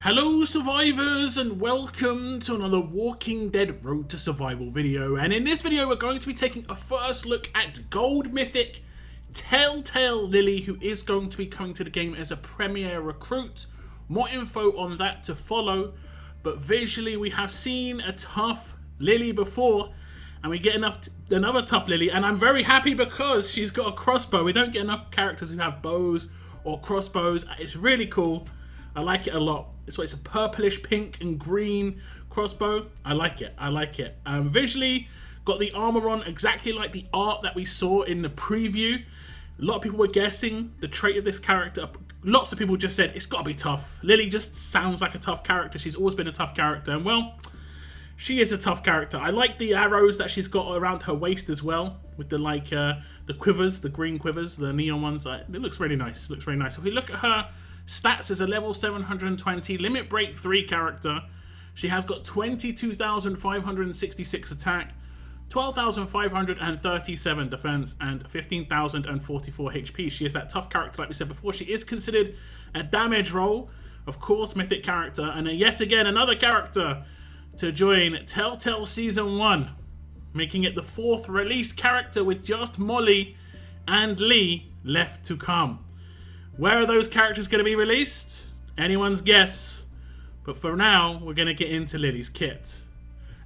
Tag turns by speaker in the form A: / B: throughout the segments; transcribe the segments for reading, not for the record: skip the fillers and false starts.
A: Hello survivors and welcome to another Walking Dead Road to Survival video, and in this video we're going to be taking a first look at Gold Mythic Telltale Lilly, who is going to be coming to the game as a premier recruit. More info on that to follow, but visually we have seen a tough Lily before and we get another tough Lily, and I'm very happy because she's got a crossbow. We don't get enough characters who have bows or crossbows. It's really cool. I like it a lot. It's a purplish, pink and green crossbow. I like it. Visually, got the armor on exactly like the art that we saw in the preview. A lot of people were guessing the trait of this character. Lots of people just said it's got to be tough. Lily just sounds like a tough character. She's always been a tough character, and well, she is a tough character. I like the arrows that she's got around her waist as well, with the quivers, the green quivers, the neon ones. It looks really nice. If we look at her stats as a level 720 limit break 3 character, she has got 22,566 attack, 12,537 defense, and 15,044 HP. She is that tough character like we said before. She is considered a damage roll, of course, mythic character, and yet again another character to join Telltale Season 1, making it the 4th release character with just Molly and Lee left to come. Where are those characters going to be released? Anyone's guess. But for now, we're going to get into Lily's kit.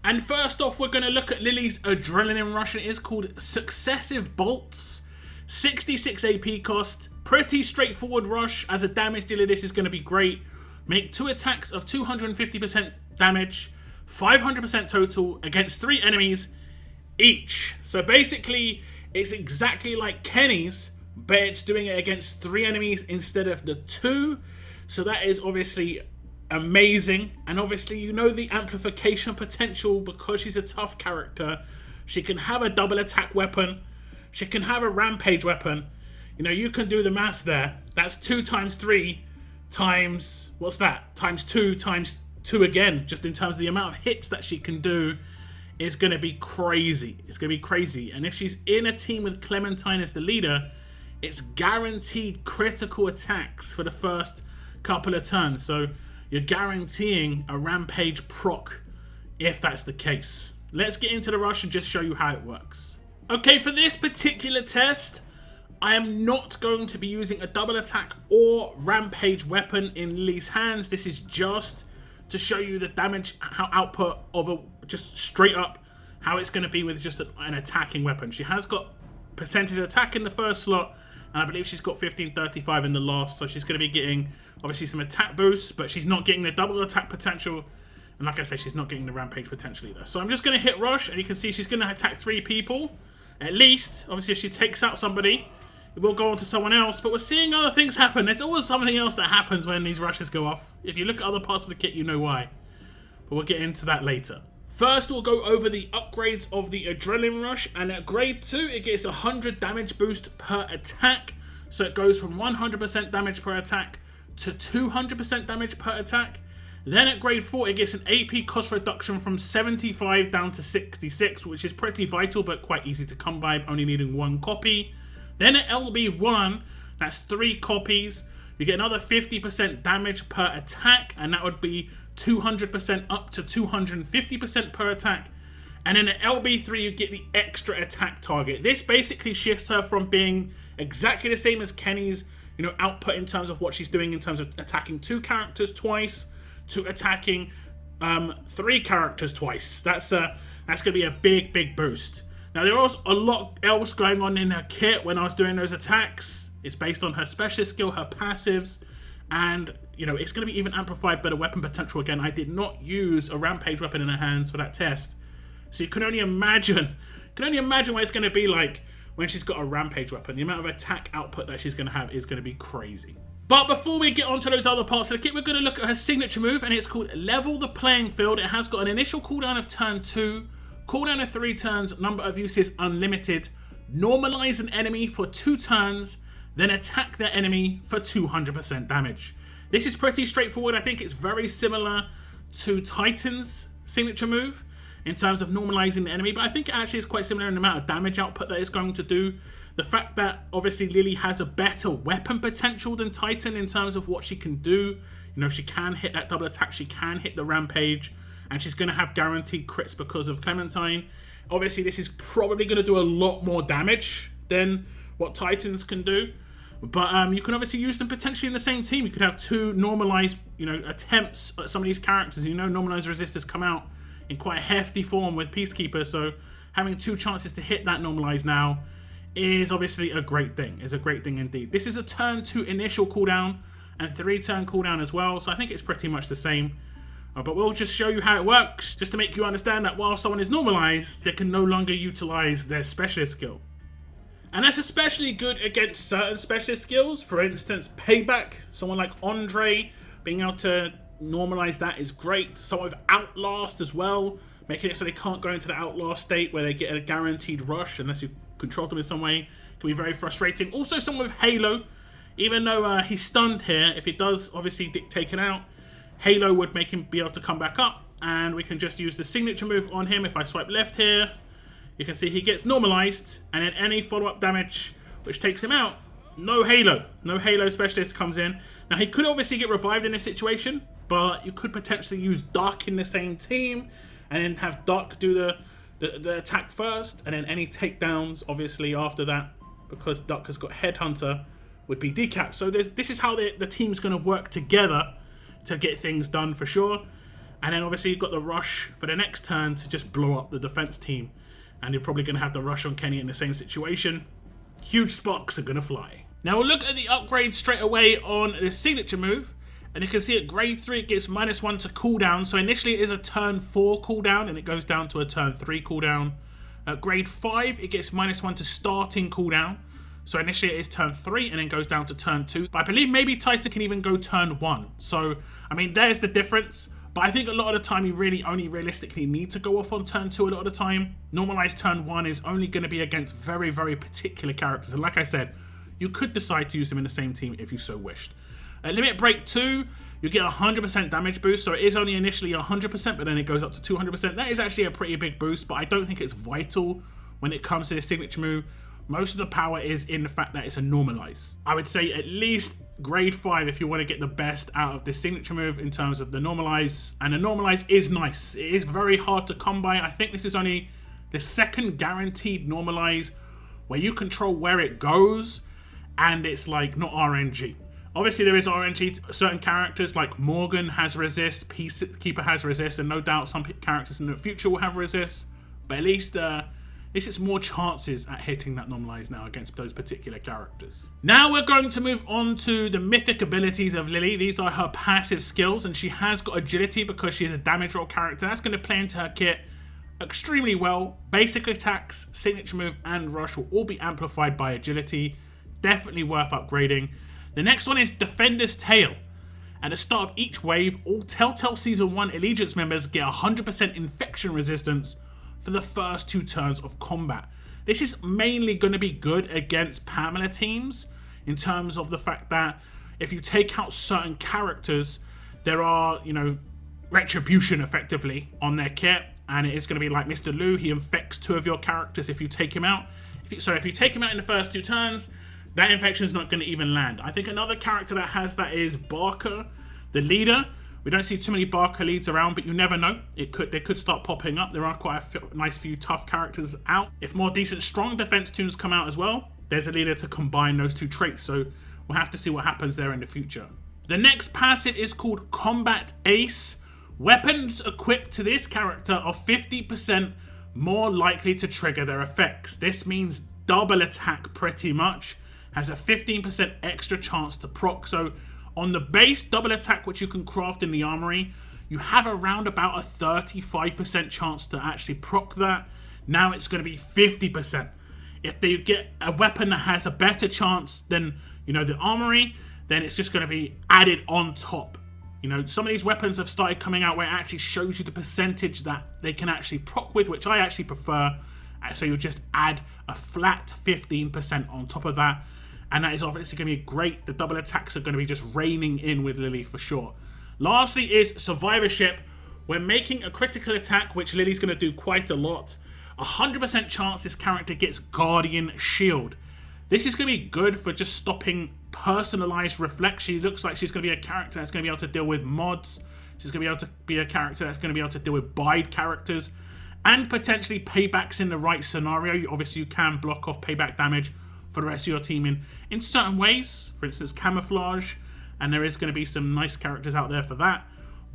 A: And first off, we're going to look at Lily's adrenaline rush. It is called Successive Bolts. 66 AP cost. Pretty straightforward rush. As a damage dealer, this is going to be great. Make 2 attacks of 250% damage. 500% total against 3 enemies each. So basically, it's exactly like Kenny's, but it's doing it against 3 enemies instead of the 2. So that is obviously amazing. And obviously, you know, the amplification potential, because she's a tough character. She can have a double attack weapon. She can have a rampage weapon. You know, you can do the maths there. That's 2 times 3 times, what's that? Times 2 times 2 again. Just in terms of the amount of hits that she can do is going to be crazy. It's going to be crazy. And if she's in a team with Clementine as the leader, it's guaranteed critical attacks for the first couple of turns. So you're guaranteeing a rampage proc if that's the case. Let's get into the rush and just show you how it works. Okay, for this particular test, I am not going to be using a double attack or rampage weapon in Lily's hands. This is just to show you the damage output of just straight up how it's going to be with just an attacking weapon. She has got percentage attack in the first slot, and I believe she's got 1535 in the last, so she's going to be getting obviously some attack boosts, but she's not getting the double attack potential, and like I say, she's not getting the rampage potential either. So I'm just going to hit rush, and you can see she's going to attack 3 people at least. Obviously, if she takes out somebody, it will go on to someone else, but we're seeing other things happen. There's always something else that happens when these rushes go off. If you look at other parts of the kit, you know why, but we'll get into that later. First, we'll go over the upgrades of the Adrenaline Rush, and at grade 2, it gets 100 damage boost per attack. So it goes from 100% damage per attack to 200% damage per attack. Then at grade 4, it gets an AP cost reduction from 75 down to 66, which is pretty vital, but quite easy to come by, only needing 1 copy. Then at LB1, that's 3 copies. You get another 50% damage per attack, and that would be 200% up to 250% per attack. And then at LB3 you get the extra attack target. This basically shifts her from being exactly the same as Kenny's, you know, output in terms of what she's doing in terms of attacking 2 characters twice to attacking 3 characters twice. That's going to be a big boost. Now there was a lot else going on in her kit when I was doing those attacks. It's based on her specialist skill, her passives, and you know, it's going to be even amplified by the weapon potential again. I did not use a rampage weapon in her hands for that test, so you can only imagine what it's going to be like when she's got a rampage weapon. The amount of attack output that she's going to have is going to be crazy. But before we get on to those other parts of the kit, we're going to look at her signature move, and it's called Level the Playing Field. It has got an initial cooldown of turn 2, cooldown of 3 turns, number of uses unlimited, normalize an enemy for 2 turns, then attack their enemy for 200% damage. This is pretty straightforward. I think it's very similar to Titan's signature move in terms of normalizing the enemy, but I think it actually is quite similar in the amount of damage output that it's going to do. The fact that obviously Lily has a better weapon potential than Titan in terms of what she can do. You know, she can hit that double attack, she can hit the rampage, and she's going to have guaranteed crits because of Clementine. Obviously, this is probably going to do a lot more damage than what Titans can do. But you can obviously use them potentially in the same team. You could have two normalized, you know, attempts at some of these characters. You know, normalized resistors come out in quite a hefty form with Peacekeeper, so having two chances to hit that normalized now is obviously a great thing. Is a great thing indeed. This is a turn 2 initial cooldown and 3 turn cooldown as well, so I think it's pretty much the same. But we'll just show you how it works, just to make you understand that while someone is normalized, they can no longer utilize their specialist skill. And that's especially good against certain specialist skills. For instance, Payback. Someone like Andre, being able to normalize that is great. Someone with Outlast as well, making it so they can't go into the Outlast state where they get a guaranteed rush unless you control them in some way. It can be very frustrating. Also, someone with Halo. Even though he's stunned here, if it does obviously get taken out, Halo would make him be able to come back up. And we can just use the signature move on him. If I swipe left here, you can see he gets normalized, and then any follow-up damage which takes him out, no Halo. No Halo specialist comes in. Now, he could obviously get revived in this situation, but you could potentially use Duck in the same team, and then have Duck do the attack first, and then any takedowns, obviously, after that, because Duck has got Headhunter, would be decapped. So this is how the team's going to work together to get things done for sure. And then, obviously, you've got the rush for the next turn to just blow up the defense team. And you're probably going to have the rush on Kenny in the same situation. Huge sparks are going to fly. Now we'll look at the upgrade straight away on the signature move. And you can see at grade 3 it gets -1 to cooldown. So initially it is a turn 4 cooldown and it goes down to a turn 3 cooldown. At grade 5 it gets -1 to starting cooldown. So initially it is turn 3 and then goes down to turn 2. But I believe maybe Titan can even go turn 1. So, I mean, there's the difference. But I think a lot of the time you really only realistically need to go off on turn 2 a lot of the time. Normalized turn 1 is only going to be against very, very particular characters. And like I said, you could decide to use them in the same team if you so wished. At limit break 2, you get a 100% damage boost. So it is only initially 100%, but then it goes up to 200%. That is actually a pretty big boost, but I don't think it's vital when it comes to the signature move. Most of the power is in the fact that it's a normalize. I would say at least grade 5 if you want to get the best out of this signature move in terms of the normalize. And the normalize is nice. It is very hard to come by. I think this is only the second guaranteed normalize where you control where it goes and it's like not RNG. Obviously there is RNG. Certain characters like Morgan has resist, Peacekeeper has resist, and no doubt some characters in the future will have resist. But at least this is more chances at hitting that normalize now against those particular characters. Now we're going to move on to the mythic abilities of Lily. These are her passive skills, and she has got agility because she is a damage roll character. That's going to play into her kit extremely well. Basic attacks, signature move, and rush will all be amplified by agility. Definitely worth upgrading. The next one is Defender's Tale. At the start of each wave, all Telltale Season 1 Allegiance members get 100% infection resistance for the first 2 turns of combat. This is mainly going to be good against Pamela teams in terms of the fact that if you take out certain characters, there are, you know, retribution effectively on their kit, and it is going to be like Mr. Lou. He infects 2 of your characters if you take him out. If you take him out in the first 2 turns, that infection is not going to even land. I think another character that has that is Barker, the leader. We don't see too many Barker leads around, but you never know. They could start popping up. There are quite a nice few tough characters out. If more decent strong defense tunes come out as well, there's a leader to combine those 2 traits. So we'll have to see what happens there in the future. The next passive is called Combat Ace. Weapons equipped to this character are 50% more likely to trigger their effects. This means double attack pretty much. Has a 15% extra chance to proc. So on the base double attack, which you can craft in the armory, you have around about a 35% chance to actually proc that. Now it's going to be 50%. If they get a weapon that has a better chance than, you know, the armory, then it's just going to be added on top. You know, some of these weapons have started coming out where it actually shows you the percentage that they can actually proc with, which I actually prefer. So you'll just add a flat 15% on top of that. And that is obviously going to be great. The double attacks are going to be just raining in with Lily for sure. Lastly is Survivorship. When making a critical attack, which Lily's going to do quite a lot, 100% chance this character gets Guardian Shield. This is going to be good for just stopping personalized reflect. She looks like she's going to be a character that's going to be able to deal with mods. She's going to be able to be a character that's going to be able to deal with bide characters and potentially paybacks in the right scenario. Obviously, you can block off payback damage for the rest of your team in certain ways. For instance, camouflage. And there is going to be some nice characters out there for that.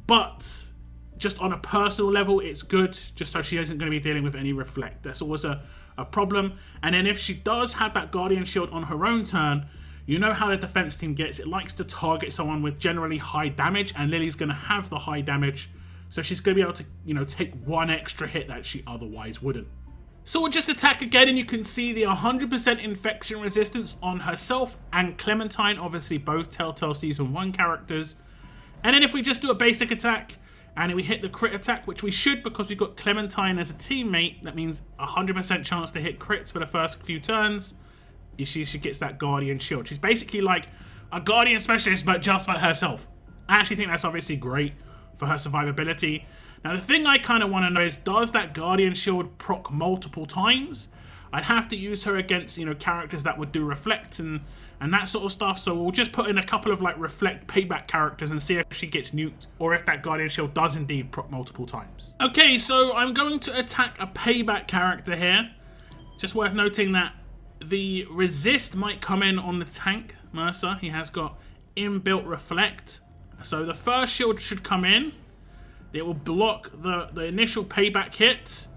A: But just on a personal level, it's good just so she isn't going to be dealing with any reflect. That's always a problem. And then if she does have that Guardian Shield on her own turn, you know how the defense team gets. It likes to target someone with generally high damage, and Lily's going to have the high damage. So she's going to be able to, you know, take one extra hit that she otherwise wouldn't. So we'll just attack again, and you can see the 100% infection resistance on herself and Clementine, obviously both Telltale Season 1 characters. And then if we just do a basic attack, and we hit the crit attack, which we should because we've got Clementine as a teammate, that means 100% chance to hit crits for the first few turns. She gets that Guardian Shield. She's basically like a Guardian Specialist, but just for herself. I actually think that's obviously great for her survivability. Now, the thing I kind of want to know is, does that Guardian Shield proc multiple times? I'd have to use her against, you know, characters that would do reflect and that sort of stuff. So we'll just put in a couple of like reflect payback characters and see if she gets nuked or if that Guardian Shield does indeed proc multiple times. Okay, so I'm going to attack a payback character here. Just worth noting that the resist might come in on the tank, Mercer. He has got inbuilt reflect. So the first shield should come in. It will block the initial payback hit.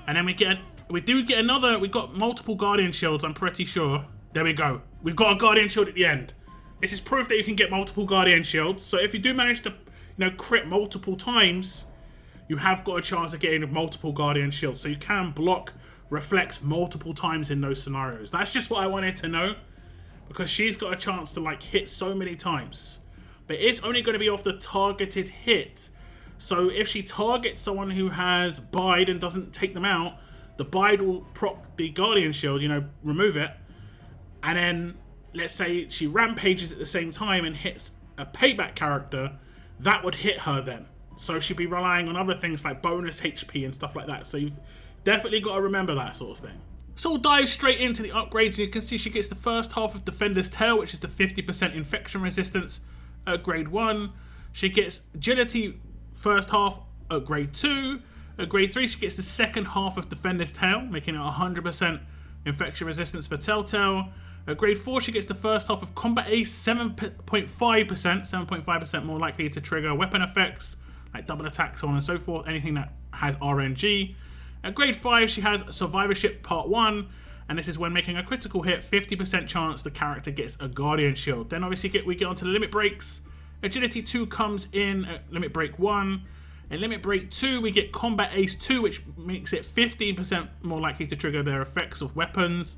A: And then we do get another, we've got multiple Guardian Shields, I'm pretty sure. There we go. We've got a Guardian Shield at the end. This is proof that you can get multiple Guardian Shields. So if you do manage to, you know, crit multiple times, you have got a chance of getting multiple Guardian Shields. So you can block reflects multiple times in those scenarios. That's just what I wanted to know, because she's got a chance to like hit so many times, but it's only going to be off the targeted hit. So if she targets someone who has bide and doesn't take them out, the bide will proc the Guardian Shield, you know, remove it, and then let's say she rampages at the same time and hits a payback character, that would hit her then. So she'd be relying on other things like bonus HP and stuff like that. So you've definitely got to remember that sort of thing. So we'll dive straight into the upgrades, and you can see she gets the first half of Defender's Tail, which is the 50% infection resistance at grade 1. She gets Agility first half at grade 2. At grade 3, she gets the second half of Defender's Tail, making it 100% infection resistance for Telltale. At grade 4, she gets the first half of Combat Ace, 7.5% more likely to trigger weapon effects, like double attacks, so on and so forth, anything that has RNG. At grade 5, she has Survivorship Part 1, and this is when making a critical hit, 50% chance the character gets a Guardian Shield. Then obviously we get onto the limit breaks. Agility 2 comes in at limit break 1. In limit break 2, we get Combat Ace 2, which makes it 15% more likely to trigger their effects of weapons.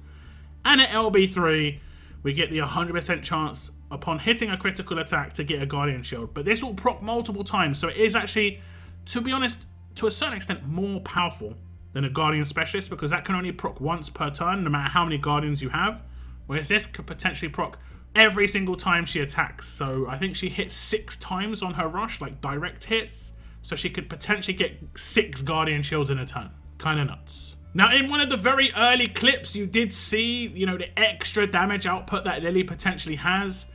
A: And at LB 3, we get the 100% chance upon hitting a critical attack to get a Guardian Shield. But this will proc multiple times, so it is actually, to be honest, to a certain extent more powerful than a Guardian Specialist, because that can only proc once per turn, no matter how many Guardians you have. Whereas this could potentially proc every single time she attacks. So I think she hits 6 times on her rush, like direct hits. So she could potentially get 6 Guardian Shields in a turn. Kind of nuts. Now, in one of the very early clips, you did see, you know, the extra damage output that Lily potentially has.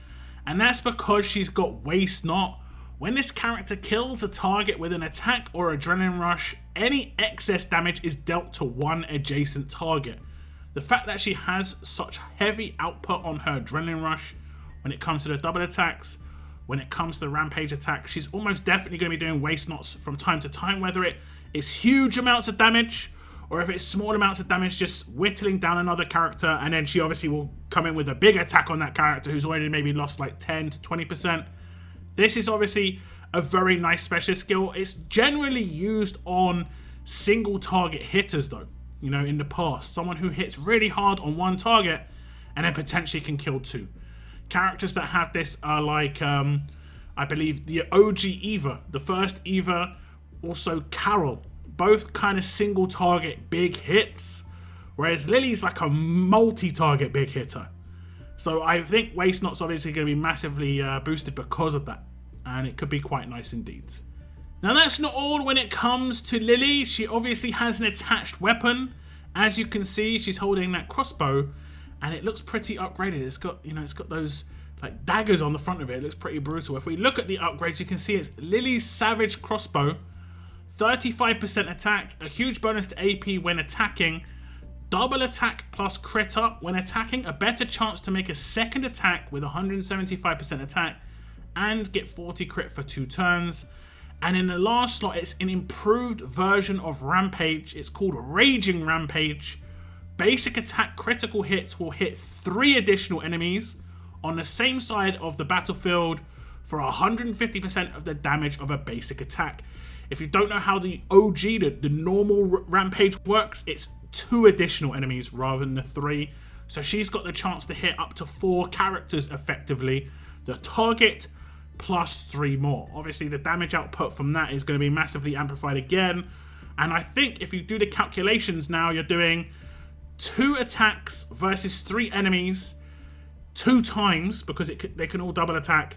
A: And that's because she's got Waste Not. When this character kills a target with an attack or adrenaline rush, any excess damage is dealt to one adjacent target. The fact that she has such heavy output on her adrenaline rush when it comes to the double attacks, when it comes to the rampage attack, she's almost definitely going to be doing Waste Nots from time to time, whether it is huge amounts of damage or if it's small amounts of damage, just whittling down another character, and then she obviously will come in with a big attack on that character who's already maybe lost like 10 to 20%. This is obviously a very nice specialist skill. It's generally used on single target hitters though, you know, in the past. Someone who hits really hard on one target and then potentially can kill 2. Characters that have this are like, I believe, the OG Eva, the first Eva, also Carol. Both kind of single target big hits, whereas Lily's like a multi-target big hitter. So I think Waste Not's obviously going to be massively boosted because of that. And it could be quite nice indeed. Now that's not all when it comes to Lily. She obviously has an attached weapon. As you can see, she's holding that crossbow. and it looks pretty upgraded. It's got, you know, it's got those like daggers on the front of it. It looks pretty brutal. If we look at the upgrades, you can see it's Lily's Savage Crossbow, 35% attack, a huge bonus to AP when attacking, double attack plus crit up when attacking, a better chance to make a second attack with 175% attack, and get 40 crit for 2 turns. And in the last slot, it's an improved version of Rampage. It's called Raging Rampage. Basic attack critical hits will hit 3 additional enemies on the same side of the battlefield for 150% of the damage of a basic attack. If you don't know how the OG, the normal Rampage works, it's 2 additional enemies rather than the 3. So she's got the chance to hit up to 4 characters effectively. The target plus 3 more. Obviously, the damage output from that is going to be massively amplified again. And I think if you do the calculations now, you're doing 2 attacks versus 3 enemies 2 times, because they can all double attack,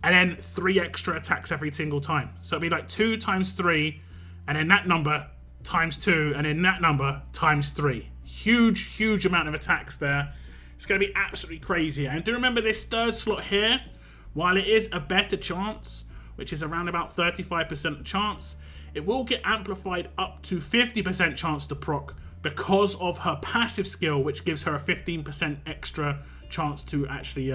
A: and then 3 extra attacks every single time. So it'd be like 2 times 3, and then that number times 2, and then that number times 3. Huge amount of attacks there. It's going to be absolutely crazy. And do remember this 3rd slot here, while it is a better chance, which is around about 35% chance, it will get amplified up to 50% chance to proc because of her passive skill, which gives her a 15% extra chance to actually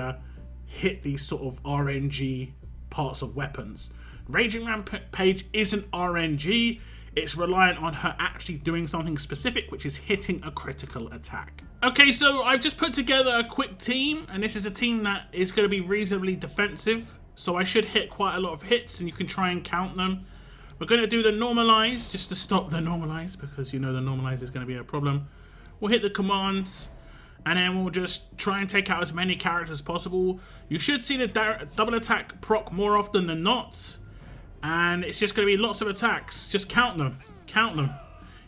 A: hit these sort of RNG parts of weapons. Raging Rampage isn't RNG, it's reliant on her actually doing something specific, which is hitting a critical attack. Okay, so I've just put together a quick team, and this is a team that is going to be reasonably defensive, so I should hit quite a lot of hits, and you can try and count them. We're going to do the normalize, just to stop the normalize, because you know the normalize is going to be a problem. We'll hit the commands, and then we'll just try and take out as many characters as possible. You should see the double attack proc more often than not, and it's just going to be lots of attacks. Just count them. Count them.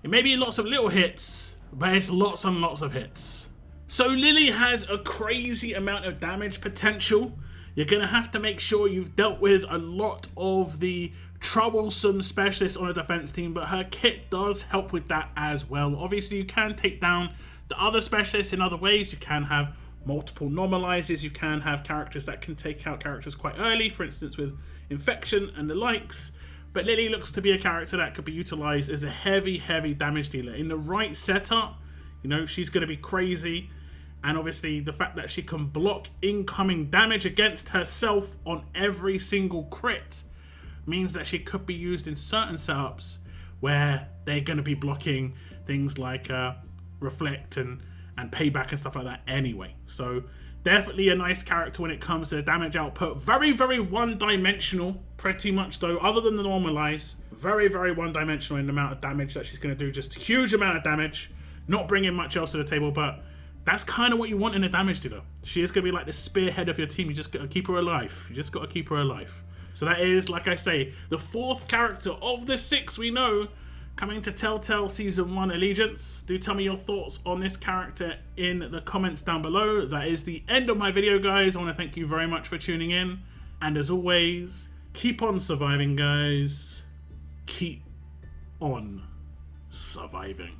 A: It may be lots of little hits, but it's lots and lots of hits. So Lily has a crazy amount of damage potential. You're going to have to make sure you've dealt with a lot of the troublesome specialists on a defense team, but her kit does help with that as well. Obviously, you can take down the other specialists in other ways. You can have multiple normalizes. You can have characters that can take out characters quite early, for instance with infection and the likes. But Lily looks to be a character that could be utilized as a heavy damage dealer. In the right setup, you know, she's going to be crazy. And obviously the fact that she can block incoming damage against herself on every single crit means that she could be used in certain setups where they're going to be blocking things like reflect and payback and stuff like that anyway. So definitely a nice character when it comes to damage output. Very one-dimensional, pretty much though, other than the normalize. Very one-dimensional in the amount of damage that she's going to do. Just a huge amount of damage, not bringing much else to the table, but that's kind of what you want in a damage dealer. She is going to be like the spearhead of your team. You just got to keep her alive. You just got to keep her alive. So that is, like I say, the 4th character of the 6 we know coming to Telltale Season 1 Allegiance. Do tell me your thoughts on this character in the comments down below. That is the end of my video, guys. I want to thank you very much for tuning in. And as always, keep on surviving, guys. Keep on surviving.